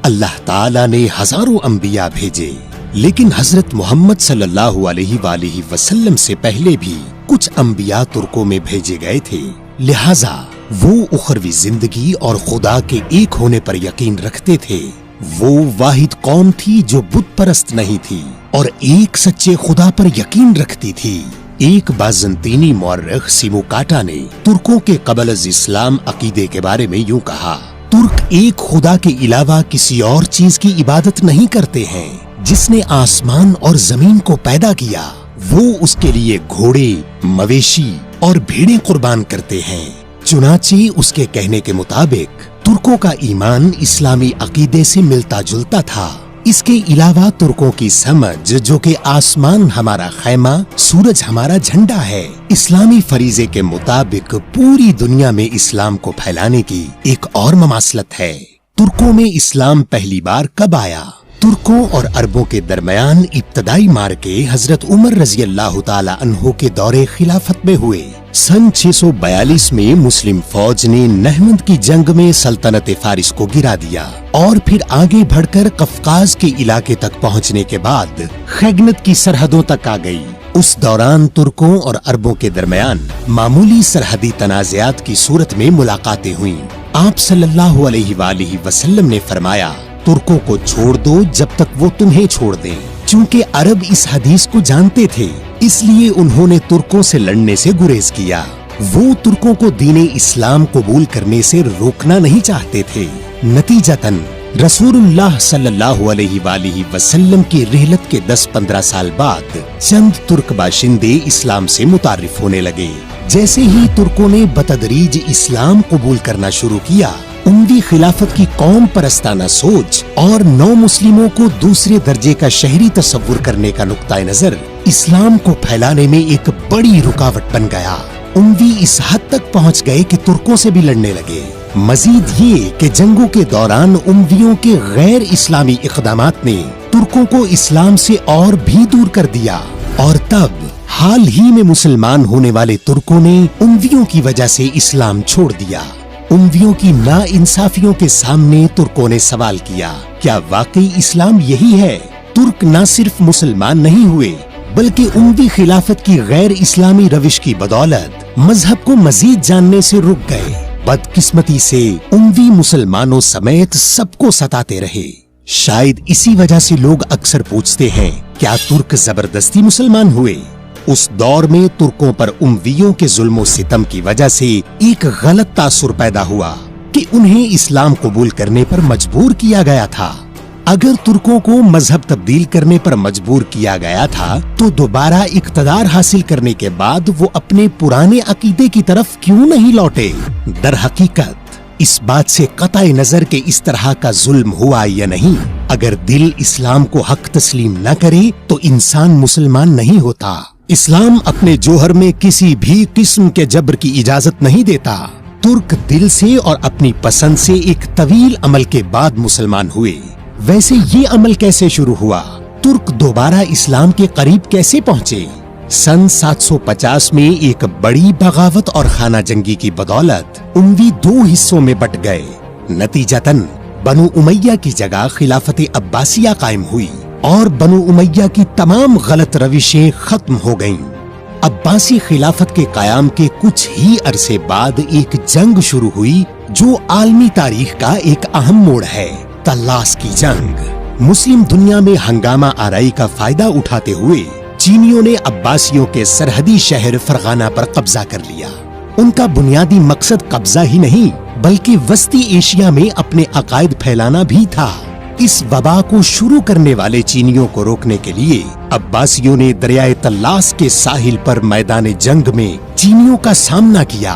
अल्लाह ताला ने हजारों अंबिया भेजे, लेकिन हजरत मोहम्मद सल्लल्लाहु अलैहि वसल्लम से पहले भी कुछ अंबिया तुर्कों में भेजे गए थे। लिहाजा वो उखरवी जिंदगी और खुदा के एक होने पर यकीन रखते थे। वो वाहिद कौम थी जो बुत परस्त नहीं थी और एक सच्चे खुदा पर यकीन रखती थी। एक बाज़ंतीनी मौर्रिख सिमुकाटा ने तुर्कों के कबल अज़ इस्लाम अकीदे के बारे में यूं कहा, तुर्क एक खुदा के अलावा किसी और चीज की इबादत नहीं करते हैं। जिसने आसमान और जमीन को पैदा किया वो उसके लिए घोड़े, मवेशी और भेड़ें कुर्बान करते हैं। चुनाचे उसके कहने के मुताबिक तुर्कों का ईमान इस्लामी अकीदे से मिलता जुलता था। इसके अलावा तुर्कों की समझ जो कि आसमान हमारा खैमा, सूरज हमारा झंडा है, इस्लामी फरीजे के मुताबिक पूरी दुनिया में इस्लाम को फैलाने की एक और ममासलत है। तुर्कों में इस्लाम पहली बार कब आया? तुर्कों और अरबों के दरमियान इब्तदाई मार्के हजरत उमर रजी अल्लाह ताला अन्हो के दौरे खिलाफत में हुए। सन 642 में मुस्लिम फौज ने नहमद की जंग में सल्तनत फारिस को गिरा दिया और फिर आगे बढ़कर कफकाज के इलाके तक पहुंचने के बाद खैगनत की सरहदों तक आ गई। उस दौरान तुर्कों और अरबों के दरमियान मामूली सरहदी तनाज़ात की सूरत में मुलाकातें हुईं। आप सल्लल्लाहु अलैहि वसल्लम ने फरमाया, तुर्कों को छोड़ दो जब तक वो तुम्हें छोड़ दें। चूंकि अरब इस हदीस को जानते थे, इसलिए उन्होंने तुर्कों से लड़ने से गुरेज किया। वो तुर्कों को दीन इस्लाम कबूल करने से रोकना नहीं चाहते थे। नतीजतन रसूलुल्लाह सल्लल्लाहु अलैहि वसल्लम की रिहलत के 10-15 साल बाद चंद तुर्क बाशिंदे इस्लाम से मुतारिफ होने लगे। जैसे ही तुर्कों ने बतदरीज इस्लाम कबूल करना शुरू किया, उमवी खिलाफत की कौम परस्ताना सोच और नौ मुस्लिमों को दूसरे दर्जे का शहरी तस्वुर करने का नुक्ता नजर इस्लाम को फैलाने में एक बड़ी रुकावट बन गया। उमवी इस हद तक पहुंच गए कि तुर्कों से भी लड़ने लगे। मजीद ये कि जंगों के दौरान उमवियों के गैर इस्लामी इक़दामात ने तुर्कों को इस्लाम से और भी दूर कर दिया और तब हाल ही में मुसलमान होने वाले तुर्कों ने उमवियों की वजह से इस्लाम छोड़ दिया। उमवियों की नाइंसाफियों के सामने तुर्कों ने सवाल किया, क्या वाकई इस्लाम यही है? तुर्क न सिर्फ मुसलमान नहीं हुए बल्कि उमवी खिलाफत की गैर इस्लामी रविश की बदौलत मजहब को मजीद जानने से रुक गए। बदकिस्मती से उमवी मुसलमानों समेत सबको सताते रहे। शायद इसी वजह से लोग अक्सर पूछते हैं, क्या तुर्क जबरदस्ती मुसलमान हुए? उस दौर में तुर्कों पर उमवियों के जुल्म और सितम की वजह से एक गलत तासुर पैदा हुआ कि उन्हें इस्लाम कबूल करने पर मजबूर किया गया था। अगर तुर्कों को मजहब तब्दील करने पर मजबूर किया गया था तो दोबारा इक़्तिदार हासिल करने के बाद वो अपने पुराने अकीदे की तरफ क्यों नहीं लौटे? दर हकीकत इस बात से कतई नजर के इस तरह का जुल्म हुआ या नहीं, अगर दिल इस्लाम को हक तस्लीम न करे तो इंसान मुसलमान नहीं होता। इस्लाम अपने जोहर में किसी भी किस्म के जबर की इजाजत नहीं देता। तुर्क दिल से और अपनी पसंद से एक तवील अमल के बाद मुसलमान हुए। वैसे ये अमल कैसे शुरू हुआ? तुर्क दोबारा इस्लाम के करीब कैसे पहुँचे? सन 750 में एक बड़ी बगावत और खाना जंगी की बदौलत उमवी दो हिस्सों में बट गए। नतीजतन बनु उमैया की जगह खिलाफत अब्बासिया कायम हुई और बनु उमैया की तमाम गलत रविशें खत्म हो गईं। अब्बासी खिलाफत के कायम के कुछ ही अरसे बाद एक जंग शुरू हुई जो आलमी तारीख का एक अहम मोड़ है, तल्लास की जंग। मुस्लिम दुनिया में हंगामा आराई का फायदा उठाते हुए चीनियों ने अब्बासियों के सरहदी शहर फरगाना पर कब्जा कर लिया। उनका बुनियादी मकसद कब्जा ही नहीं बल्कि वस्ती एशिया में अपने अकायद फैलाना भी था। इस वबा को शुरू करने वाले चीनियों को रोकने के लिए अब्बासियों ने दरियाए तल्लास के साहिल पर मैदान जंग में चीनियों का सामना किया।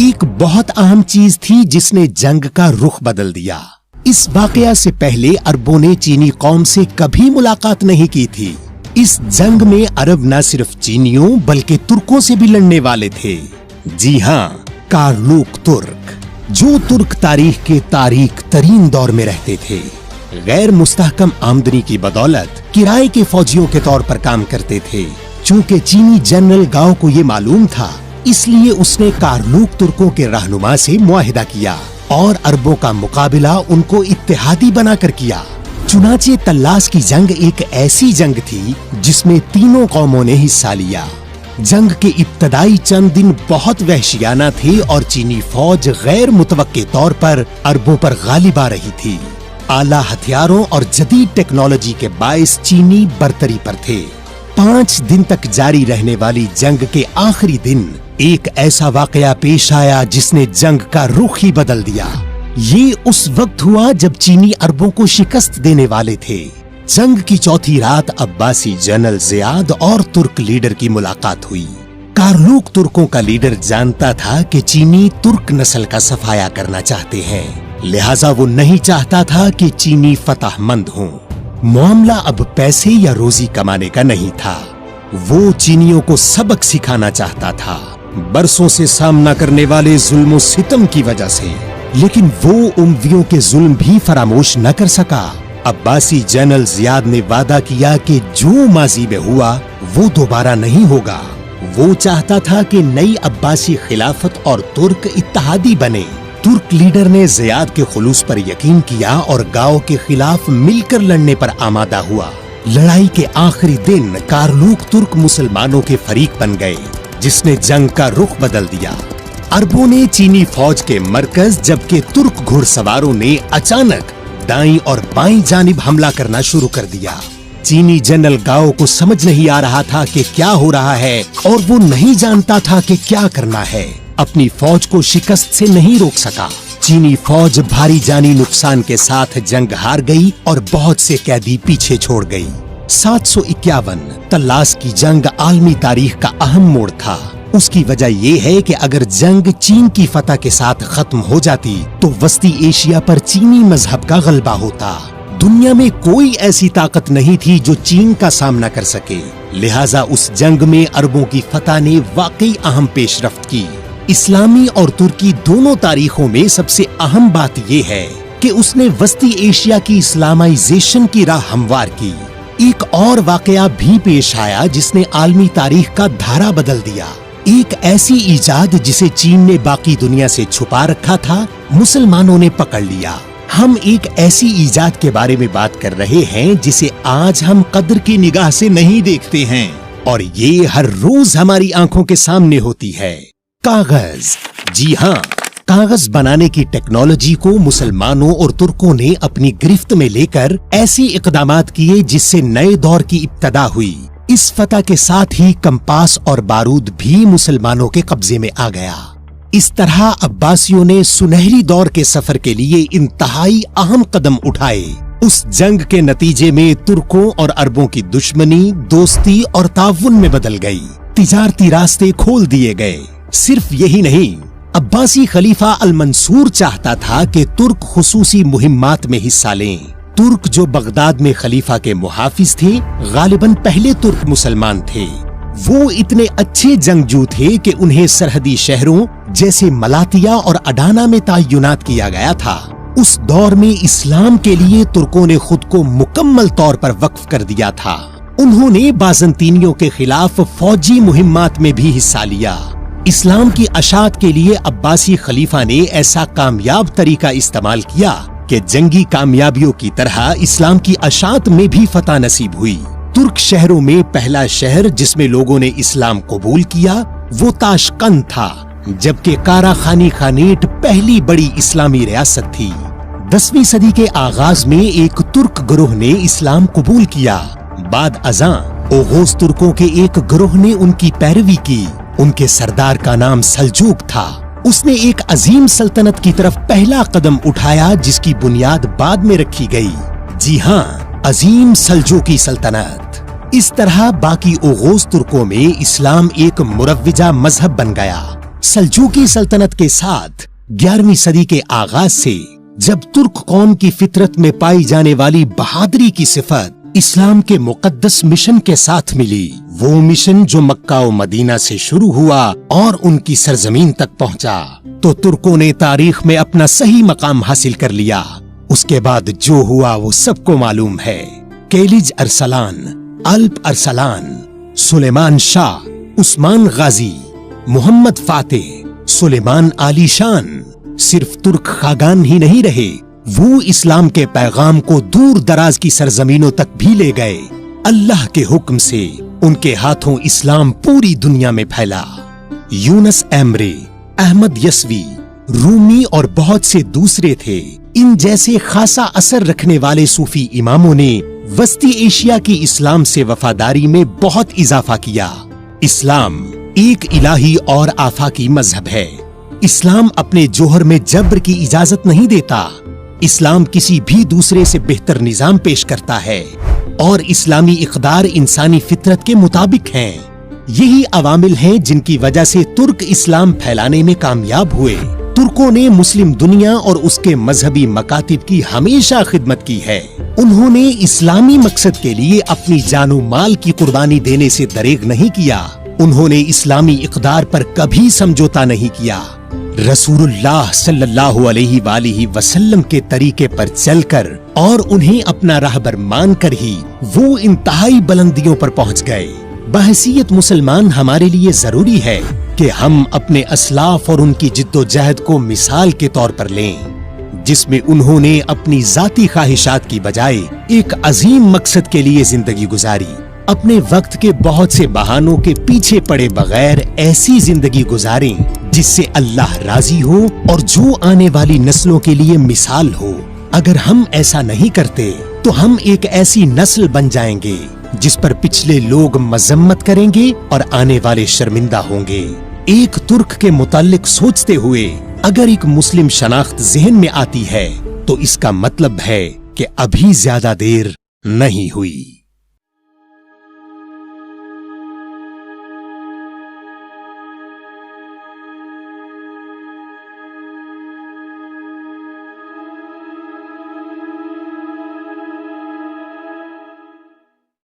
एक बहुत अहम चीज थी जिसने जंग का रुख बदल दिया। इस वाकया से पहले अरबों ने चीनी कौम से कभी मुलाकात नहीं की थी। इस जंग में अरब न सिर्फ चीनियों बल्कि तुर्कों से भी लड़ने वाले थे। जी हाँ, कारलूक तुर्क, जो तुर्क तारीख के तारीख तरीन दौर में रहते थे। गैर मुस्तहकम आमदनी की बदौलत किराए के फौजियों के तौर पर काम करते थे। चूंकि चीनी जनरल गाओ को ये मालूम था, इसलिए उसने कारलूक तुर्कों के रहनुमा से मुआहिदा किया और अरबों का मुकाबला उनको इत्तेहादी बनाकर किया। चुनाचे तल्लास की जंग एक ऐसी जंग थी जिसमें तीनों कौमों ने हिस्सा लिया। जंग के इब्तदाई चंद दिन बहुत वहशियाना थे और चीनी फौज गैर मुतवक्के तौर पर अरबों पर गालिब आ रही थी। आला हथियारों और जदीद टेक्नोलॉजी के बाइस चीनी बरतरी पर थे। 5 दिन तक जारी रहने वाली जंग के आखिरी दिन एक ऐसा वाकया पेश आया जिसने जंग का रुख ही बदल दिया। ये उस वक्त हुआ जब चीनी अरबों को शिकस्त देने वाले थे। जंग की चौथी रात अब्बासी जनरल ज़ियाद और तुर्क लीडर की मुलाकात हुई। कारलूक तुर्कों का लीडर जानता था कि चीनी तुर्क नस्ल का सफाया करना चाहते हैं, लिहाजा वो नहीं चाहता था कि चीनी फतहमंद हों। मामला अब पैसे या रोजी कमाने का नहीं था, वो चीनियों को सबक सिखाना चाहता था, बरसों से सामना करने वाले जुल्म सितम की वजह से। लेकिन वो उमवियों के जुल्म भी फरामोश न कर सका। अब्बासी जनरल ज़ियाद ने वादा किया कि जो माजी में हुआ वो दोबारा नहीं होगा। वो चाहता था कि नई अब्बासी खिलाफत और तुर्क इत्तेहादी बने। तुर्क लीडर ने ज़ियाद के खुलूस पर यकीन किया और गांव के खिलाफ मिलकर लड़ने पर आमादा हुआ। लड़ाई के आखिरी दिन कारलूक तुर्क मुसलमानों के फरीक बन गए, जिसने जंग का रुख बदल दिया। अरबों ने चीनी फौज के मरकज जबकि तुर्क घुड़सवारों ने अचानक दाईं और बाईं जानिब हमला करना शुरू कर दिया। चीनी जनरल गाओ को समझ नहीं आ रहा था कि क्या हो रहा है और वो नहीं जानता था कि क्या करना है। अपनी फौज को शिकस्त से नहीं रोक सका। चीनी फौज भारी जानी नुकसान के साथ जंग हार गई और बहुत से कैदी पीछे छोड़ गई। 751 तल्लास की जंग आलमी तारीख का अहम मोड़ था। उसकी वजह ये है कि अगर जंग चीन की फतह के साथ खत्म हो जाती तो वस्ती एशिया पर चीनी मजहब का गलबा होता। दुनिया में कोई ऐसी ताकत नहीं थी जो चीन का सामना कर सके, लिहाजा उस जंग में अरबों की फतह ने वाकई अहम पेशरफ्त की। इस्लामी और तुर्की दोनों तारीखों में सबसे अहम बात यह है कि उसने वस्ती एशिया की इस्लामाइजेशन की राह हमवार की। एक और वाकया भी पेश आया जिसने आलमी तारीख का धारा बदल दिया। एक ऐसी इजाद जिसे चीन ने बाकी दुनिया से छुपा रखा था, मुसलमानों ने पकड़ लिया। हम एक ऐसी इजाद के बारे में बात कर रहे हैं जिसे आज हम कद्र की निगाह से नहीं देखते हैं और ये हर रोज हमारी आंखों के सामने होती है। कागज। जी हाँ, कागज बनाने की टेक्नोलॉजी को मुसलमानों और तुर्कों ने अपनी गिरफ्त में लेकर ऐसे इक़दामात किए जिससे नए दौर की इब्तदा हुई। इस फतह के साथ ही कंपास और बारूद भी मुसलमानों के कब्जे में आ गया। इस तरह अब्बासियों ने सुनहरी दौर के सफर के लिए इंतहाई अहम कदम उठाए। उस जंग के नतीजे में तुर्कों और अरबों की दुश्मनी दोस्ती और ताउन में बदल गई। तिजारती रास्ते खोल दिए गए। सिर्फ यही नहीं, अब्बासी खलीफा अल मंसूर चाहता था कि तुर्क खुसूसी मुहिम्मात में हिस्सा लें। तुर्क जो बगदाद में खलीफा के मुहाफिज थे, गालिबन पहले तुर्क मुसलमान थे। वो इतने अच्छे जंगजू थे कि उन्हें सरहदी शहरों जैसे मलातिया और अडाना में तयनात किया गया था। उस दौर में इस्लाम के लिए तुर्कों ने खुद को मुकम्मल तौर पर वक्फ कर दिया था। उन्होंने बाज़ंतीनियों के खिलाफ फौजी मुहिम्मात में भी हिस्सा लिया। इस्लाम की अशात के लिए अब्बासी खलीफा ने ऐसा कामयाब तरीका इस्तेमाल किया कि जंगी कामयाबियों की तरह इस्लाम की अशात में भी फतह नसीब हुई। तुर्क शहरों में पहला शहर जिसमें लोगों ने इस्लाम कबूल किया वो ताशकंद था, जबकि कारा खानी खानेट पहली बड़ी इस्लामी रियासत थी। 10वीं सदी के आगाज में एक तुर्क गिरोह ने इस्लाम कबूल किया। बाद अज़ां ओगोस तुर्कों के एक गिरोह ने उनकी पैरवी की। उनके सरदार का नाम सल्जूक था। उसने एक अजीम सल्तनत की तरफ पहला कदम उठाया जिसकी बुनियाद बाद में रखी गई। जी हाँ, अजीम सल्जूकी सल्तनत। इस तरह बाकी ओगोस तुर्कों में इस्लाम एक मुरव्विजा मजहब बन गया। सल्जूकी सल्तनत के साथ 11वीं सदी के आगाज से जब तुर्क कौम की फितरत में पाई जाने वाली बहादुरी की सिफत इस्लाम के मुकद्दस मिशन के साथ मिली, वो मिशन जो मक्का और मदीना से शुरू हुआ और उनकी सरजमीन तक पहुंचा, तो तुर्कों ने तारीख में अपना सही मकाम हासिल कर लिया। उसके बाद जो हुआ वो सबको मालूम है। केलिज अरसलान, अल्प अरसलान, सुलेमान शाह, उस्मान गाजी, मोहम्मद फातेह, सुलेमान आलीशान, صرف ترک خاقان ہی نہیں رہے، وہ اسلام کے پیغام کو دور دراز کی سرزمینوں تک بھی لے گئے۔ اللہ کے حکم سے ان کے ہاتھوں اسلام پوری دنیا میں پھیلا۔ یونس ایمرے، احمد یسوی، رومی اور بہت سے دوسرے تھے۔ ان جیسے خاصا اثر رکھنے والے صوفی اماموں نے وسطی ایشیا کی اسلام سے وفاداری میں بہت اضافہ کیا۔ اسلام ایک الہی اور آفاقی مذہب ہے۔ اسلام اپنے جوہر میں جبر کی اجازت نہیں دیتا۔ اسلام کسی بھی دوسرے سے بہتر نظام پیش کرتا ہے اور اسلامی اقدار انسانی فطرت کے مطابق ہیں۔ یہی عوامل ہیں جن کی وجہ سے ترک اسلام پھیلانے میں کامیاب ہوئے۔ ترکوں نے مسلم دنیا اور اس کے مذہبی مکاتب کی ہمیشہ خدمت کی ہے۔ انہوں نے اسلامی مقصد کے لیے اپنی جان و مال کی قربانی دینے سے دریغ نہیں کیا۔ انہوں نے اسلامی اقدار پر کبھی سمجھوتا نہیں کیا۔ رسول اللہ صلی اللہ علیہ وآلہ وسلم کے طریقے پر چل کر اور انہیں اپنا راہبر مان کر ہی وہ انتہائی بلندیوں پر پہنچ گئے۔ بحیثیت مسلمان ہمارے لیے ضروری ہے کہ ہم اپنے اسلاف اور ان کی جد و جہد کو مثال کے طور پر لیں، جس میں انہوں نے اپنی ذاتی خواہشات کی بجائے ایک عظیم مقصد کے لیے زندگی گزاری۔ اپنے وقت کے بہت سے بہانوں کے پیچھے پڑے بغیر ایسی زندگی گزاریں جس سے اللہ راضی ہو اور جو آنے والی نسلوں کے لیے مثال ہو۔ اگر ہم ایسا نہیں کرتے تو ہم ایک ایسی نسل بن جائیں گے جس پر پچھلے لوگ مذمت کریں گے اور آنے والے شرمندہ ہوں گے۔ ایک ترک کے متعلق سوچتے ہوئے اگر ایک مسلم شناخت ذہن میں آتی ہے تو اس کا مطلب ہے کہ ابھی زیادہ دیر نہیں ہوئی۔